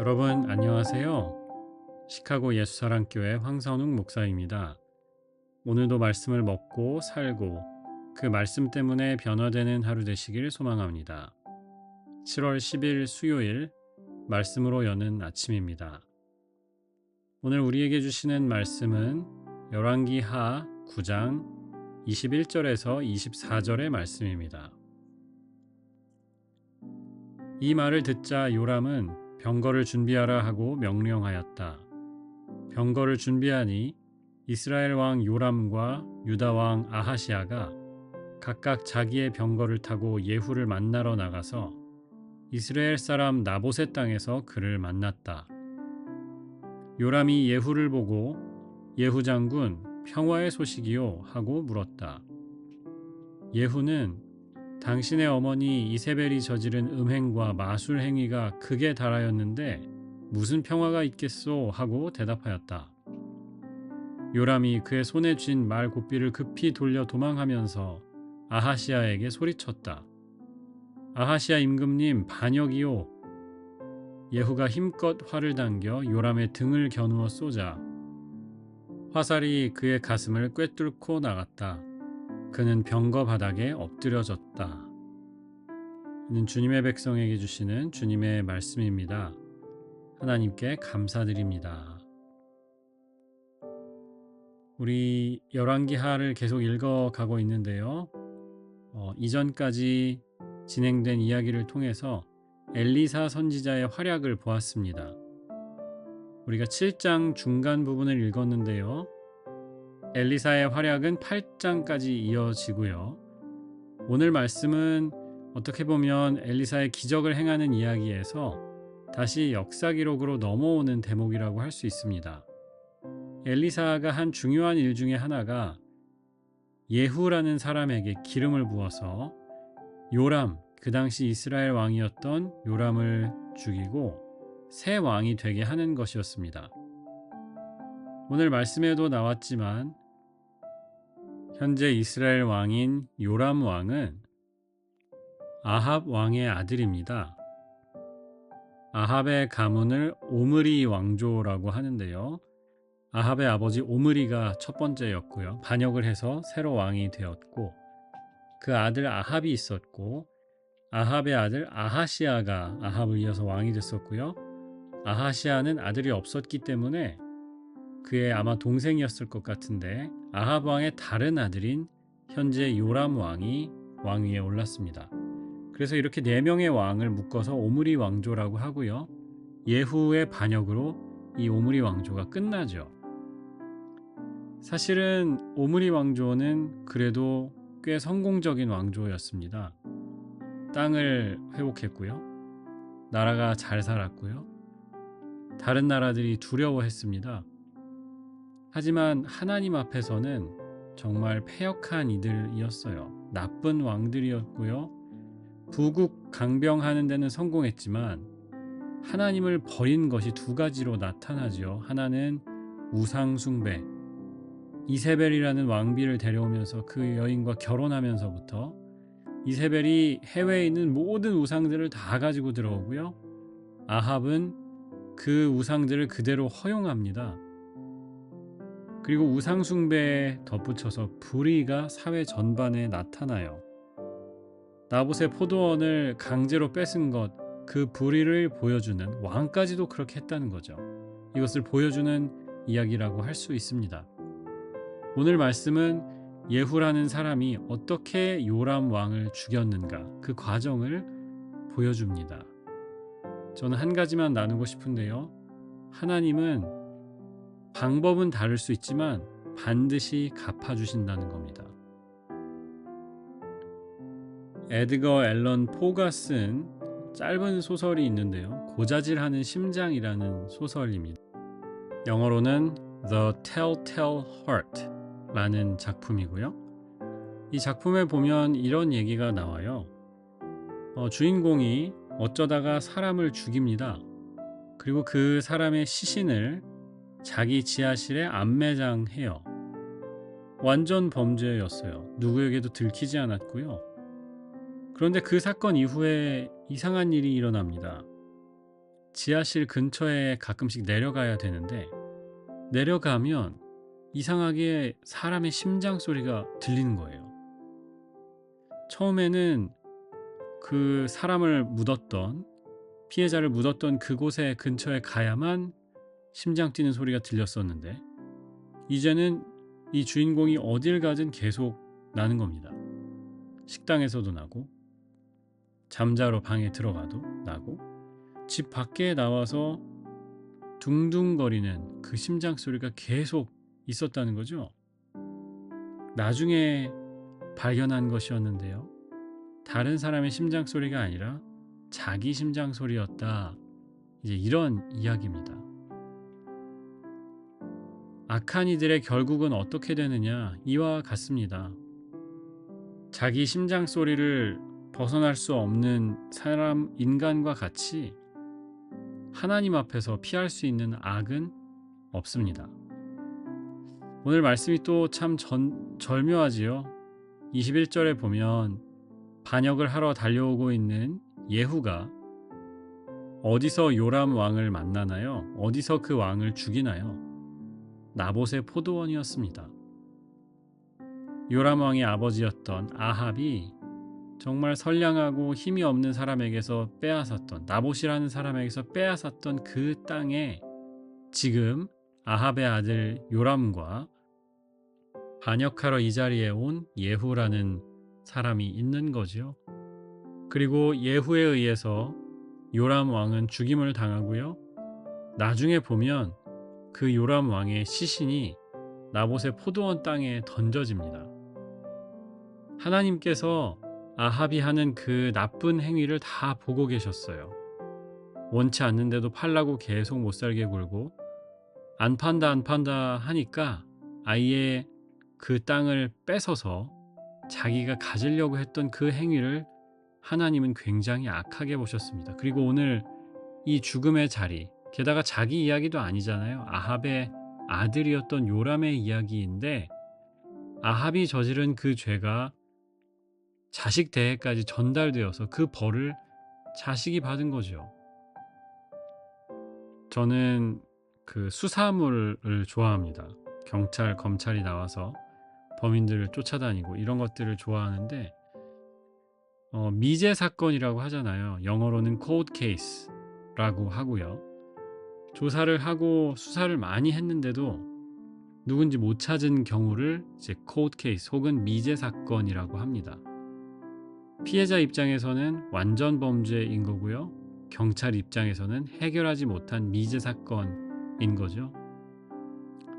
여러분 안녕하세요. 시카고 예수사랑교회 황선웅 목사입니다. 오늘도 말씀을 먹고 살고 그 말씀 때문에 변화되는 하루 되시길 소망합니다. 7월 10일 수요일 말씀으로 여는 아침입니다. 오늘 우리에게 주시는 말씀은 열왕기하 9장 21절에서 24절의 말씀입니다. 이 말을 듣자 요람은 병거를 준비하라 하고 명령하였다. 병거를 준비하니 이스라엘 왕 요람과 유다 왕 아하시아가 각각 자기의 병거를 타고 예후를 만나러 나가서 이스라엘 사람 나봇의 땅에서 그를 만났다. 요람이 예후를 보고 예후 장군 평화의 소식이요 하고 물었다. 예후는 당신의 어머니 이세벨이 저지른 음행과 마술 행위가 극에 달하였는데 무슨 평화가 있겠소 하고 대답하였다. 요람이 그의 손에 쥔 말 곱비를 급히 돌려 도망하면서 아하시아에게 소리쳤다. 아하시아 임금님 반역이요. 예후가 힘껏 활을 당겨 요람의 등을 겨누어 쏘자 화살이 그의 가슴을 꿰뚫고 나갔다. 그는 병거 바닥에 엎드려졌다. 이는 주님의 백성에게 주시는 주님의 말씀입니다. 하나님께 감사드립니다. 우리 열왕기하를 계속 읽어가고 있는데요. 이전까지 진행된 이야기를 통해서 엘리사 선지자의 활약을 보았습니다. 우리가 7장 중간 부분을 읽었는데요. 엘리사의 활약은 8장까지 이어지고요. 오늘 말씀은 어떻게 보면 엘리사의 기적을 행하는 이야기에서 다시 역사 기록으로 넘어오는 대목이라고 할 수 있습니다. 엘리사가 한 중요한 일 중에 하나가 예후라는 사람에게 기름을 부어서 요람, 그 당시 이스라엘 왕이었던 요람을 죽이고 새 왕이 되게 하는 것이었습니다. 오늘 말씀에도 나왔지만 현재 이스라엘 왕인 요람 왕은 아합 왕의 아들입니다. 아합의 가문을 오므리 왕조라고 하는데요. 아합의 아버지 오므리가 첫 번째였고요. 반역을 해서 새로 왕이 되었고 그 아들 아합이 있었고 아합의 아들 아하시아가 아합을 이어서 왕이 됐었고요. 아하시아는 아들이 없었기 때문에 그의 아마 동생이었을 것 같은데 아합 왕의 다른 아들인 현재 요람 왕이 왕위에 올랐습니다. 그래서 이렇게 4명의 왕을 묶어서 오므리 왕조라고 하고요. 예후의 반역으로 이 오므리 왕조가 끝나죠. 사실은 오므리 왕조는 그래도 꽤 성공적인 왕조였습니다. 땅을 회복했고요. 나라가 잘 살았고요. 다른 나라들이 두려워했습니다. 하지만 하나님 앞에서는 정말 패역한 이들이었어요. 나쁜 왕들이었고요. 부국 강병하는 데는 성공했지만 하나님을 버린 것이 2가지로 나타나죠. 하나는 우상 숭배. 이세벨이라는 왕비를 데려오면서 그 여인과 결혼하면서부터 이세벨이 해외에 있는 모든 우상들을 다 가지고 들어오고요. 아합은 그 우상들을 그대로 허용합니다. 그리고 우상 숭배에 덧붙여서 불의가 사회 전반에 나타나요. 나봇의 포도원을 강제로 뺏은 것, 그 불의를 보여주는 왕까지도 그렇게 했다는 거죠. 이것을 보여주는 이야기라고 할 수 있습니다. 오늘 말씀은 예후라는 사람이 어떻게 요람 왕을 죽였는가 그 과정을 보여줍니다. 저는 한 가지만 나누고 싶은데요. 하나님은 방법은 다를 수 있지만 반드시 갚아주신다는 겁니다. 에드거 앨런 포가 쓴 짧은 소설이 있는데요. 고자질하는 심장이라는 소설입니다. 영어로는 The Telltale Heart 라는 작품이고요. 이 작품에 보면 이런 얘기가 나와요. 주인공이 어쩌다가 사람을 죽입니다. 그리고 그 사람의 시신을 자기 지하실에 안매장해요. 완전 범죄였어요. 누구에게도 들키지 않았고요. 그런데 그 사건 이후에 이상한 일이 일어납니다. 지하실 근처에 가끔씩 내려가야 되는데 내려가면 이상하게 사람의 심장 소리가 들리는 거예요. 처음에는 그 사람을 묻었던 피해자를 묻었던 그곳에 근처에 가야만 심장 뛰는 소리가 들렸었는데 이제는 이 주인공이 어딜 가든 계속 나는 겁니다. 식당에서도 나고 잠자러 방에 들어가도 나고 집 밖에 나와서 둥둥거리는 그 심장 소리가 계속 있었다는 거죠. 나중에 발견한 것이었는데요. 다른 사람의 심장 소리가 아니라 자기 심장 소리였다. 이제 이런 이야기입니다. 악한 이들의 결국은 어떻게 되느냐? 이와 같습니다. 자기 심장 소리를 벗어날 수 없는 사람, 인간과 같이 하나님 앞에서 피할 수 있는 악은 없습니다. 오늘 말씀이 또 참 절묘하지요. 21절에 보면 반역을 하러 달려오고 있는 예후가 어디서 요람 왕을 만나나요? 어디서 그 왕을 죽이나요? 나봇의 포도원이었습니다. 요람 왕의 아버지였던 아합이 정말 선량하고 힘이 없는 사람에게서 빼앗았던, 나봇이라는 사람에게서 빼앗았던 그 땅에 지금 아합의 아들 요람과 반역하러 이 자리에 온 예후라는 사람이 있는 거죠. 그리고 예후에 의해서 요람 왕은 죽임을 당하고요. 나중에 보면 그 요람 왕의 시신이 나봇의 포도원 땅에 던져집니다. 하나님께서 아합이 하는 그 나쁜 행위를 다 보고 계셨어요. 원치 않는데도 팔라고 계속 못살게 굴고 안 판다 하니까 아예 그 땅을 뺏어서 자기가 가지려고 했던 그 행위를 하나님은 굉장히 악하게 보셨습니다. 그리고 오늘 이 죽음의 자리, 게다가 자기 이야기도 아니잖아요. 아합의 아들이었던 요람의 이야기인데 아합이 저지른 그 죄가 자식 대에까지 전달되어서 그 벌을 자식이 받은 거죠. 저는 그 수사물을 좋아합니다. 경찰, 검찰이 나와서 범인들을 쫓아다니고 이런 것들을 좋아하는데 미제 사건이라고 하잖아요. 영어로는 cold case라고 하고요. 조사를 하고 수사를 많이 했는데도 누군지 못 찾은 경우를 이제 cold case 혹은 미제 사건이라고 합니다. 피해자 입장에서는 완전 범죄인 거고요. 경찰 입장에서는 해결하지 못한 미제 사건인 거죠.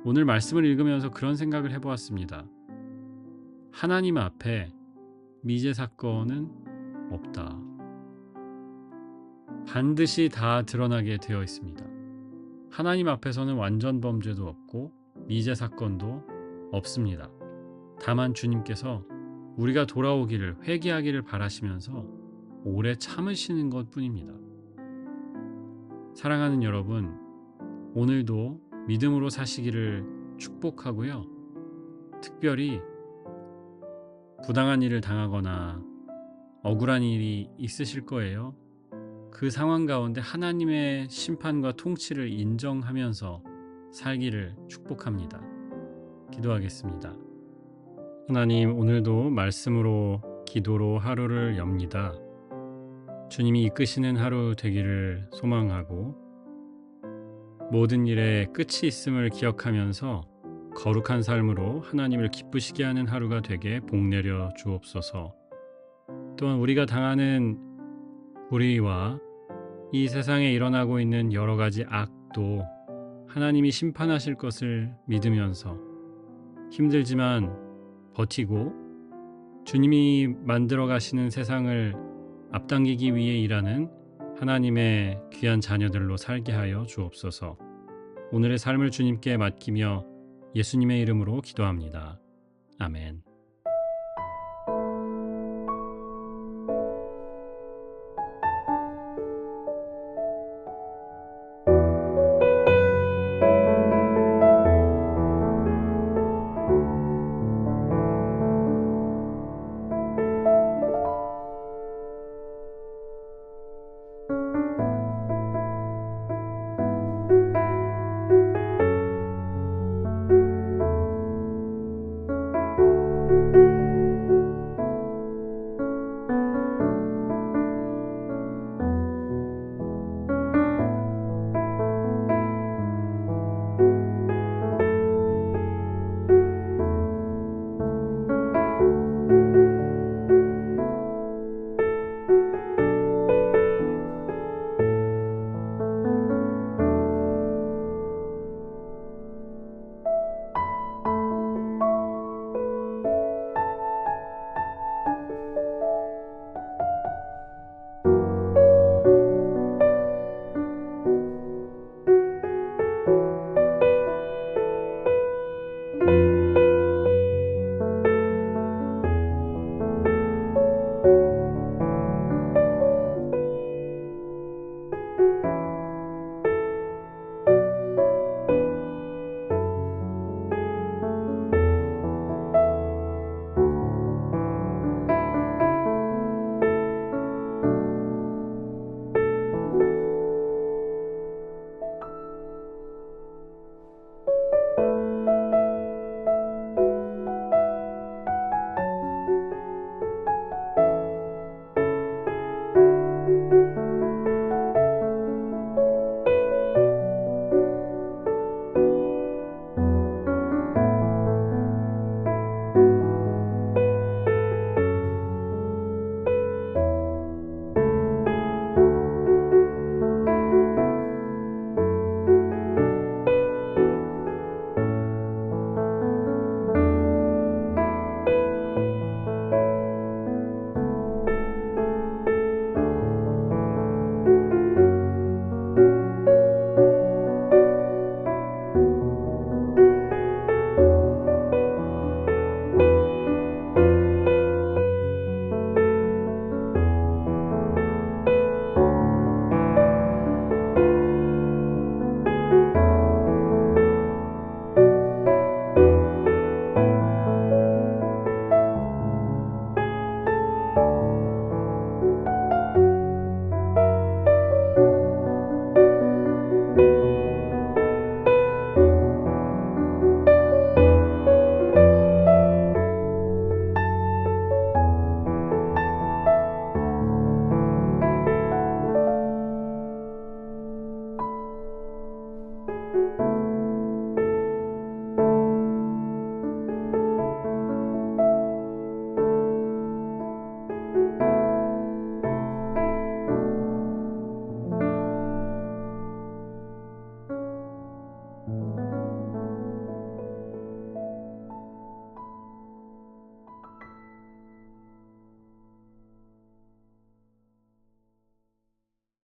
오늘 말씀을 읽으면서 그런 생각을 해보았습니다. 하나님 앞에 미제 사건은 없다. 반드시 다 드러나게 되어 있습니다. 하나님 앞에서는 완전 범죄도 없고 미제 사건도 없습니다. 다만 주님께서 우리가 돌아오기를, 회개하기를 바라시면서 오래 참으시는 것뿐입니다. 사랑하는 여러분, 오늘도 믿음으로 사시기를 축복하고요. 특별히 부당한 일을 당하거나 억울한 일이 있으실 거예요. 그 상황 가운데 하나님의 심판과 통치를 인정하면서 살기를 축복합니다. 기도하겠습니다. 하나님, 오늘도 말씀으로 기도로 하루를 엽니다. 주님이 이끄시는 하루 되기를 소망하고 모든 일에 끝이 있음을 기억하면서 거룩한 삶으로 하나님을 기쁘시게 하는 하루가 되게 복내려 주옵소서. 또한 우리가 당하는 불의와 이 세상에 일어나고 있는 여러 가지 악도 하나님이 심판하실 것을 믿으면서 힘들지만 버티고 주님이 만들어 가시는 세상을 앞당기기 위해 일하는 하나님의 귀한 자녀들로 살게 하여 주옵소서. 오늘의 삶을 주님께 맡기며 예수님의 이름으로 기도합니다. 아멘.